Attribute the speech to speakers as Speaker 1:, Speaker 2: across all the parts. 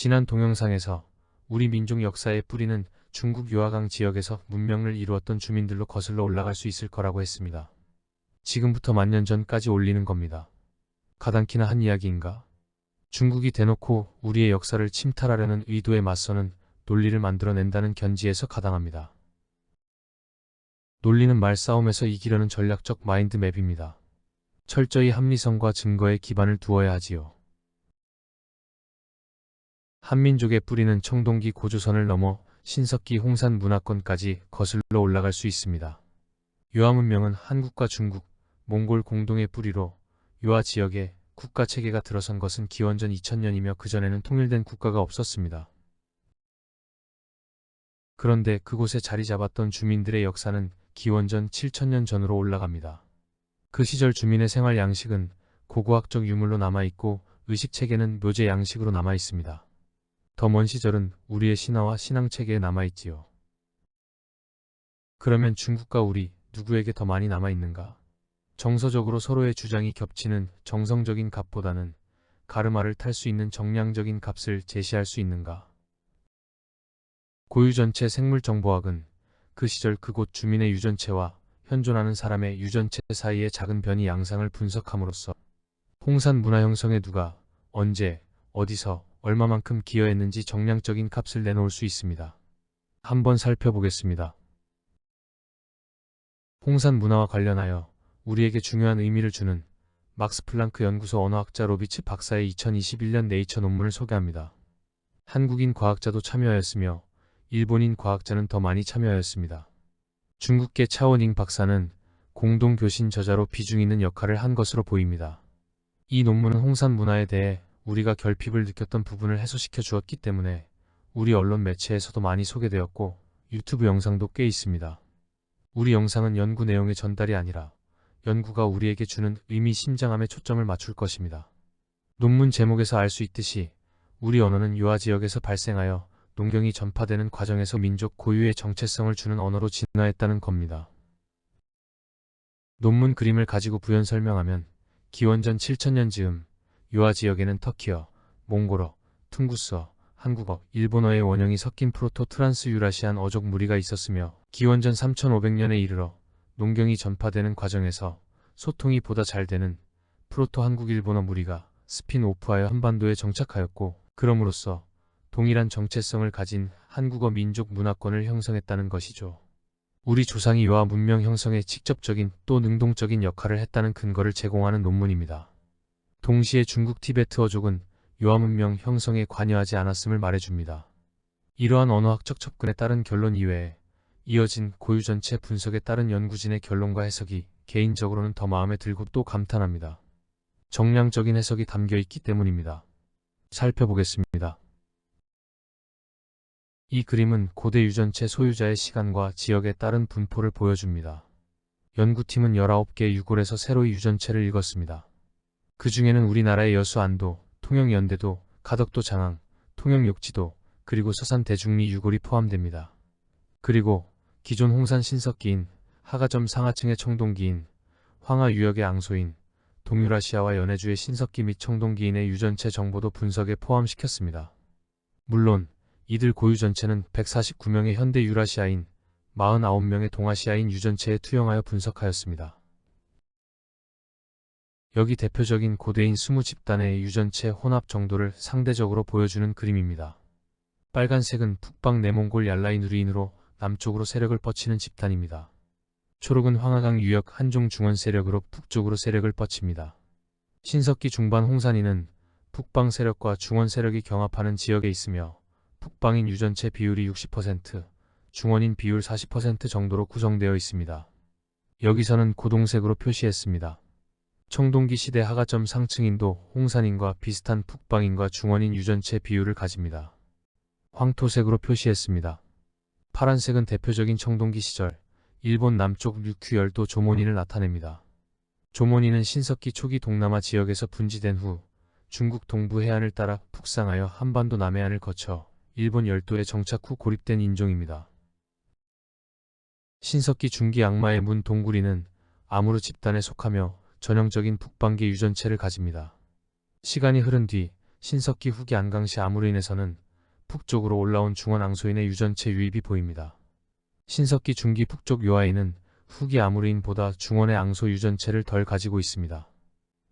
Speaker 1: 지난 동영상에서 우리 민족 역사의 뿌리는 중국 요하강 지역에서 문명을 이루었던 주민들로 거슬러 올라갈 수 있을 거라고 했습니다. 지금부터 만년 전까지 올리는 겁니다. 가당키나 한 이야기인가? 중국이 대놓고 우리의 역사를 침탈하려는 의도에 맞서는 논리를 만들어낸다는 견지에서 가당합니다. 논리는 말싸움에서 이기려는 전략적 마인드맵입니다. 철저히 합리성과 증거에 기반을 두어야 하지요. 한민족의 뿌리는 청동기 고조선을 넘어 신석기 홍산 문화권까지 거슬러 올라갈 수 있습니다. 요하 문명은 한국과 중국, 몽골 공동의 뿌리로 요하 지역에 국가 체계가 들어선 것은 기원전 2000년이며 그전에는 통일된 국가가 없었습니다. 그런데 그곳에 자리 잡았던 주민들의 역사는 기원전 7000년 전으로 올라갑니다. 그 시절 주민의 생활 양식은 고고학적 유물로 남아있고 의식체계는 묘제 양식으로 남아있습니다. 더 먼 시절은 우리의 신화와 신앙체계에 남아있지요. 그러면 중국과 우리 누구에게 더 많이 남아있는가? 정서적으로 서로의 주장이 겹치는 정성적인 값보다는 가르마를 탈 수 있는 정량적인 값을 제시할 수 있는가? 고유전체 생물정보학은 그 시절 그곳 주민의 유전체와 현존하는 사람의 유전체 사이의 작은 변이 양상을 분석함으로써 홍산 문화 형성에 누가, 언제, 어디서, 얼마만큼 기여했는지 정량적인 값을 내놓을 수 있습니다. 한번 살펴보겠습니다. 홍산 문화와 관련하여 우리에게 중요한 의미를 주는 막스 플랑크 연구소 언어학자 로비츠 박사의 2021년 네이처 논문을 소개합니다. 한국인 과학자도 참여하였으며 일본인 과학자는 더 많이 참여하였습니다. 중국계 차원잉 박사는 공동교신 저자로 비중 있는 역할을 한 것으로 보입니다. 이 논문은 홍산 문화에 대해 우리가 결핍을 느꼈던 부분을 해소시켜 주었기 때문에 우리 언론 매체에서도 많이 소개되었고 유튜브 영상도 꽤 있습니다. 우리 영상은 연구 내용의 전달이 아니라 연구가 우리에게 주는 의미심장함에 초점을 맞출 것입니다. 논문 제목에서 알 수 있듯이 우리 언어는 요하 지역에서 발생하여 농경이 전파되는 과정에서 민족 고유의 정체성을 주는 언어로 진화했다는 겁니다. 논문 그림을 가지고 부연 설명하면 기원전 7000년 즈음 요하 지역에는 터키어, 몽골어, 퉁구스어, 한국어, 일본어의 원형이 섞인 프로토 트란스 유라시안 어족 무리가 있었으며 기원전 3500년에 이르러 농경이 전파되는 과정에서 소통이 보다 잘 되는 프로토 한국 일본어 무리가 스핀오프하여 한반도에 정착하였고 그럼으로써 동일한 정체성을 가진 한국어 민족 문화권을 형성했다는 것이죠. 우리 조상이 요하 문명 형성에 직접적인 또 능동적인 역할을 했다는 근거를 제공하는 논문입니다. 동시에 중국 티베트어족은 요하 문명 형성에 관여하지 않았음을 말해줍니다. 이러한 언어학적 접근에 따른 결론 이외에 이어진 고유 전체 분석에 따른 연구진의 결론과 해석이 개인적으로는 더 마음에 들고 또 감탄합니다. 정량적인 해석이 담겨있기 때문입니다. 살펴보겠습니다. 이 그림은 고대 유전체 소유자의 시간과 지역에 따른 분포를 보여줍니다. 연구팀은 19개의 유골에서 새로이 유전체를 읽었습니다. 그 중에는 우리나라의 여수 안도, 통영연대도, 가덕도 장항, 통영욕지도, 그리고 서산 대중리 유골이 포함됩니다. 그리고 기존 홍산 신석기인, 하가점 상하층의 청동기인, 황하 유역의 앙소인, 동유라시아와 연해주의 신석기 및 청동기인의 유전체 정보도 분석에 포함시켰습니다. 물론 이들 고유 전체는 149명의 현대 유라시아인, 49명의 동아시아인 유전체에 투영하여 분석하였습니다. 여기 대표적인 고대인 20집단의 유전체 혼합 정도를 상대적으로 보여주는 그림입니다. 빨간색은 북방 내몽골 얄라이 누리인으로 남쪽으로 세력을 뻗치는 집단입니다. 초록은 황하강 유역 한종 중원 세력으로 북쪽으로 세력을 뻗칩니다. 신석기 중반 홍산인은 북방 세력과 중원 세력이 경합하는 지역에 있으며 북방인 유전체 비율이 60%, 중원인 비율 40% 정도로 구성되어 있습니다. 여기서는 고동색으로 표시했습니다. 청동기 시대 하가점 상층인도 홍산인과 비슷한 북방인과 중원인 유전체 비율을 가집니다. 황토색으로 표시했습니다. 파란색은 대표적인 청동기 시절 일본 남쪽 류큐열도 조몬인을 나타냅니다. 조몬인은 신석기 초기 동남아 지역에서 분지된 후 중국 동부 해안을 따라 북상하여 한반도 남해안을 거쳐 일본 열도에 정착 후 고립된 인종입니다. 신석기 중기 악마의 문 동구리는 아무르 집단에 속하며 전형적인 북방계 유전체를 가집니다. 시간이 흐른 뒤 신석기 후기 안강시 아무르인에서는 북쪽으로 올라온 중원 앙소인의 유전체 유입이 보입니다. 신석기 중기 북쪽 요하인은 후기 아무르인보다 중원의 앙소 유전체를 덜 가지고 있습니다.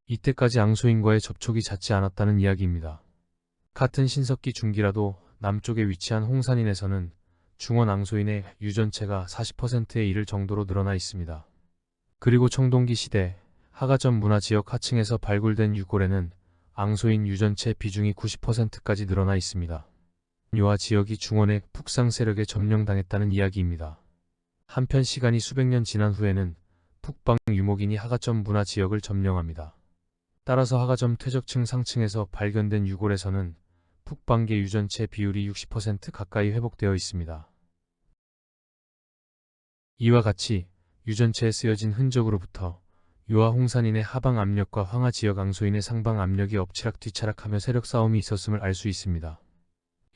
Speaker 1: 이때까지 앙소인과의 접촉이 잦지 않았다는 이야기입니다. 같은 신석기 중기라도 남쪽에 위치한 홍산인에서는 중원 앙소인의 유전체가 40%에 이를 정도로 늘어나 있습니다. 그리고 청동기 시대 하가점 문화지역 하층에서 발굴된 유골에는 앙소인 유전체 비중이 90%까지 늘어나 있습니다. 요하 지역이 중원의 북상 세력에 점령당했다는 이야기입니다. 한편 시간이 수백 년 지난 후에는 북방 유목인이 하가점 문화지역을 점령합니다. 따라서 하가점 퇴적층 상층에서 발견된 유골에서는 북방계 유전체 비율이 60% 가까이 회복되어 있습니다. 이와 같이 유전체에 쓰여진 흔적으로부터 요하 홍산인의 하방 압력과 황하 지역 앙소인의 상방 압력이 엎치락뒤치락하며 세력 싸움이 있었음을 알 수 있습니다.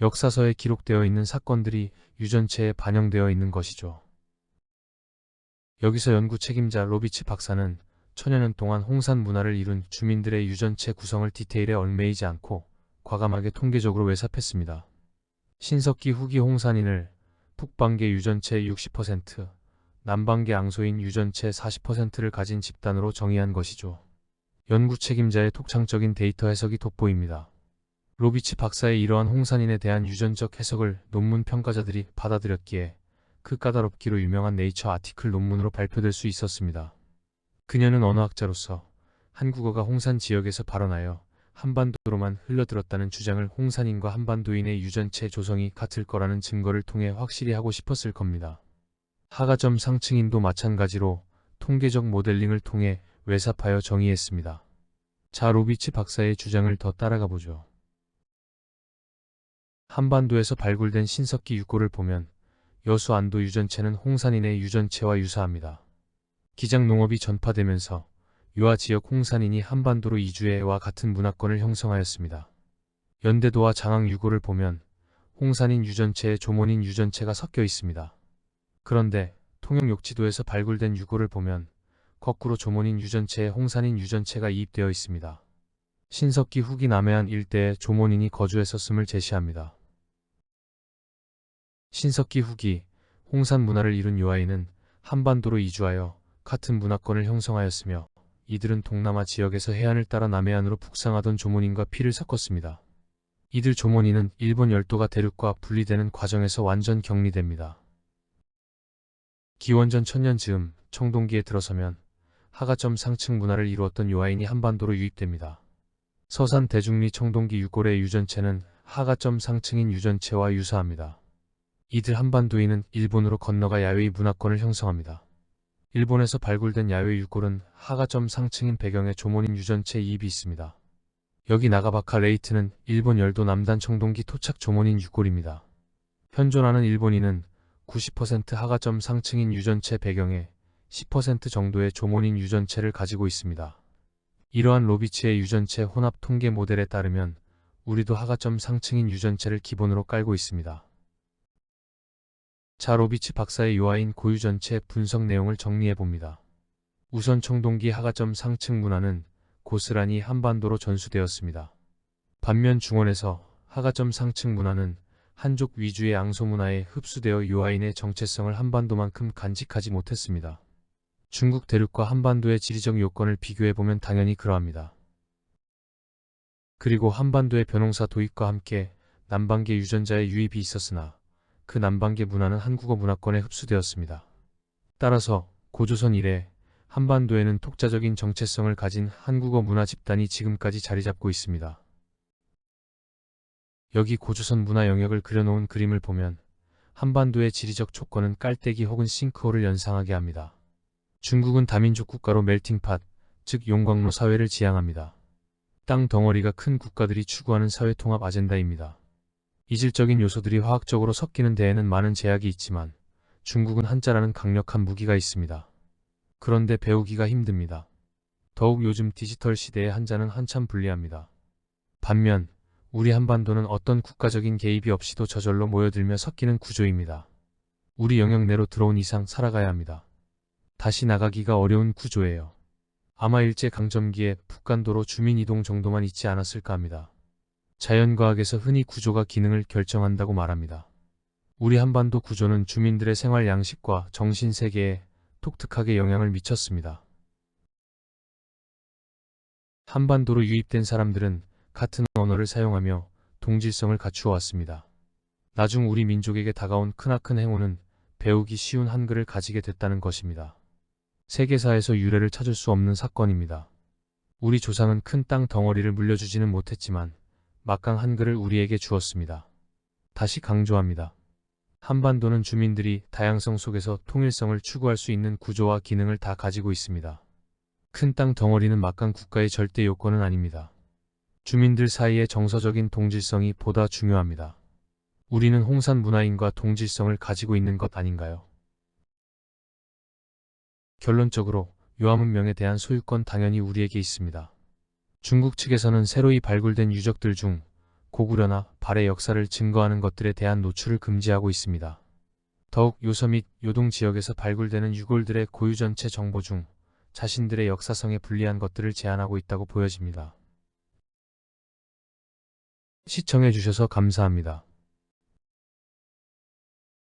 Speaker 1: 역사서에 기록되어 있는 사건들이 유전체에 반영되어 있는 것이죠. 여기서 연구 책임자 로비치 박사는 천여년 동안 홍산 문화를 이룬 주민들의 유전체 구성을 디테일에 얽매이지 않고 과감하게 통계적으로 외삽했습니다. 신석기 후기 홍산인을 북방계 유전체 60%, 남방계 앙소인 유전체 40%를 가진 집단으로 정의한 것이죠. 연구 책임자의 독창적인 데이터 해석이 돋보입니다. 로비치 박사의 이러한 홍산인에 대한 유전적 해석을 논문 평가자들이 받아들였기에 그 까다롭기로 유명한 네이처 아티클 논문으로 발표될 수 있었습니다. 그녀는 언어학자로서 한국어가 홍산 지역에서 발원하여 한반도로만 흘러들었다는 주장을 홍산인과 한반도인의 유전체 조성이 같을 거라는 증거를 통해 확실히 하고 싶었을 겁니다. 하가점 상층인도 마찬가지로 통계적 모델링을 통해 외삽하여 정의했습니다. 자, 로비치 박사의 주장을 더 따라가 보죠. 한반도에서 발굴된 신석기 유골을 보면 여수 안도 유전체는 홍산인의 유전체와 유사합니다. 기장 농업이 전파되면서 요하 지역 홍산인이 한반도로 이주해와 같은 문화권을 형성하였습니다. 연대도와 장항 유골을 보면 홍산인 유전체에 조몬인 유전체가 섞여 있습니다. 그런데 통영 욕지도에서 발굴된 유골을 보면 거꾸로 조몬인 유전체에 홍산인 유전체가 이입되어 있습니다. 신석기 후기 남해안 일대에 조몬인이 거주했었음을 제시합니다. 신석기 후기 홍산 문화를 이룬 요하인은 한반도로 이주하여 같은 문화권을 형성하였으며 이들은 동남아 지역에서 해안을 따라 남해안으로 북상하던 조몬인과 피를 섞었습니다. 이들 조몬인은 일본 열도가 대륙과 분리되는 과정에서 완전 격리됩니다. 기원전 1000년 즈음 청동기에 들어서면 하가점 상층 문화를 이루었던 요하인이 한반도로 유입됩니다. 서산 대중리 청동기 유골의 유전체는 하가점 상층인 유전체와 유사합니다. 이들 한반도인은 일본으로 건너가 야웨이 문화권을 형성합니다. 일본에서 발굴된 야웨이 유골은 하가점 상층인 배경에 조몬인 유전체 이입이 있습니다. 여기 나가바카 레이트는 일본 열도 남단 청동기 토착 조몬인 유골입니다. 현존하는 일본인은 90% 하가점 상층인 유전체 배경에 10% 정도의 조몬인 유전체를 가지고 있습니다. 이러한 로비치의 유전체 혼합 통계 모델에 따르면 우리도 하가점 상층인 유전체를 기본으로 깔고 있습니다. 자, 로비치 박사의 요하인 고유전체 분석 내용을 정리해봅니다. 우선 청동기 하가점 상층 문화는 고스란히 한반도로 전수되었습니다. 반면 중원에서 하가점 상층 문화는 한족 위주의 앙소 문화에 흡수되어 요하인의 정체성을 한반도만큼 간직하지 못했습니다. 중국 대륙과 한반도의 지리적 요건을 비교해보면 당연히 그러합니다. 그리고 한반도의 변홍사 도입과 함께 남방계 유전자의 유입이 있었으나 그 남방계 문화는 한국어 문화권에 흡수되었습니다. 따라서 고조선 이래 한반도에는 독자적인 정체성을 가진 한국어 문화 집단이 지금까지 자리 잡고 있습니다. 여기 고조선 문화 영역을 그려놓은 그림을 보면 한반도의 지리적 조건은 깔때기 혹은 싱크홀을 연상하게 합니다. 중국은 다민족 국가로 멜팅팟, 즉 용광로 사회를 지향합니다. 땅 덩어리가 큰 국가들이 추구하는 사회 통합 아젠다입니다. 이질적인 요소들이 화학적으로 섞이는 데에는 많은 제약이 있지만 중국은 한자라는 강력한 무기가 있습니다. 그런데 배우기가 힘듭니다. 더욱 요즘 디지털 시대의 한자는 한참 불리합니다. 반면 우리 한반도는 어떤 국가적인 개입이 없이도 저절로 모여들며 섞이는 구조입니다. 우리 영역 내로 들어온 이상 살아가야 합니다. 다시 나가기가 어려운 구조예요. 아마 일제강점기에 북간도로 주민이동 정도만 있지 않았을까 합니다. 자연과학에서 흔히 구조가 기능을 결정한다고 말합니다. 우리 한반도 구조는 주민들의 생활 양식과 정신 세계에 독특하게 영향을 미쳤습니다. 한반도로 유입된 사람들은 같은 언어를 사용하며 동질성을 갖추어 왔습니다. 나중 우리 민족에게 다가온 크나큰 행운은 배우기 쉬운 한글을 가지게 됐다는 것입니다. 세계사에서 유례를 찾을 수 없는 사건입니다. 우리 조상은 큰 땅 덩어리를 물려주지는 못했지만 막강 한글을 우리에게 주었습니다. 다시 강조합니다. 한반도는 주민들이 다양성 속에서 통일성을 추구할 수 있는 구조와 기능을 다 가지고 있습니다. 큰 땅 덩어리는 막강 국가의 절대 요건은 아닙니다. 주민들 사이의 정서적인 동질성이 보다 중요합니다. 우리는 홍산 문화인과 동질성을 가지고 있는 것 아닌가요? 결론적으로 요함문명에 대한 소유권 당연히 우리에게 있습니다. 중국 측에서는 새로이 발굴된 유적들 중 고구려나 발의 역사를 증거하는 것들에 대한 노출을 금지하고 있습니다. 더욱 요서 및 요동 지역에서 발굴되는 유골들의 고유 전체 정보 중 자신들의 역사성에 불리한 것들을 제한하고 있다고 보여집니다. 시청해주셔서 감사합니다.